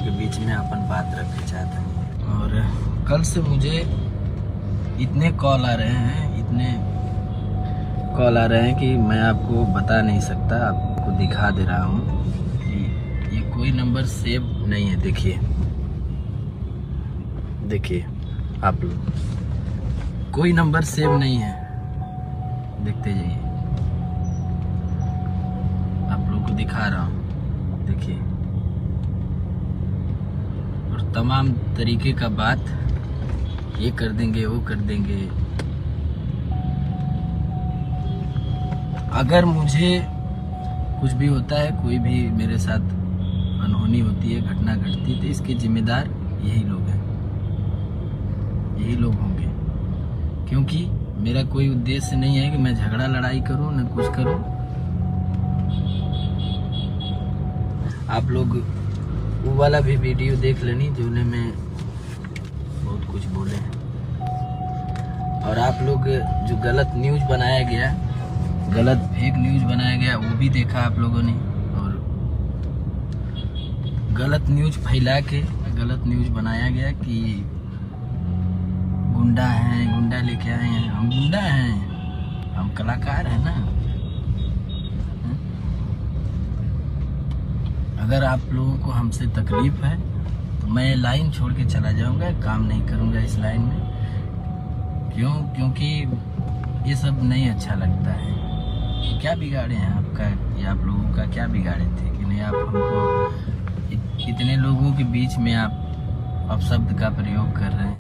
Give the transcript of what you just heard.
के बीच में अपन बात रखना चाहते हैं। और कल से मुझे इतने कॉल आ रहे हैं कि मैं आपको बता नहीं सकता, आपको दिखा दे रहा हूँ कि ये कोई नंबर सेव नहीं है। देखिए आप लोग, कोई नंबर सेव नहीं है, देखते जाइए, आप लोग को दिखा रहा हूँ, देखिए। और तमाम तरीके का बात, ये कर देंगे वो कर देंगे। अगर मुझे कुछ भी होता है, कोई भी मेरे साथ अनहोनी होती है, घटना घटती है, तो इसके जिम्मेदार यही लोग हैं, यही लोग होंगे। क्योंकि मेरा कोई उद्देश्य नहीं है कि मैं झगड़ा लड़ाई करूं, न कुछ करूं। आप लोग वो वाला भी वीडियो देख लेनी जो में बहुत कुछ बोले हैं। और आप लोग जो गलत न्यूज बनाया गया, गलत फेक न्यूज बनाया गया, वो भी देखा आप लोगों ने। और गलत न्यूज फैला के गलत न्यूज बनाया गया कि गुंडा हैं, गुंडा लेके आए हैं। हम गुंडा हैं? हम कलाकार हैं ना। अगर आप लोगों को हमसे तकलीफ है तो मैं लाइन छोड़ के चला जाऊंगा, काम नहीं करूंगा इस लाइन में। क्यों? क्योंकि ये सब नहीं अच्छा लगता है। क्या बिगाड़े हैं आपका, या आप लोगों का क्या बिगाड़े थे कि नहीं आप हमको इतने लोगों के बीच में आप अपशब्द का प्रयोग कर रहे हैं।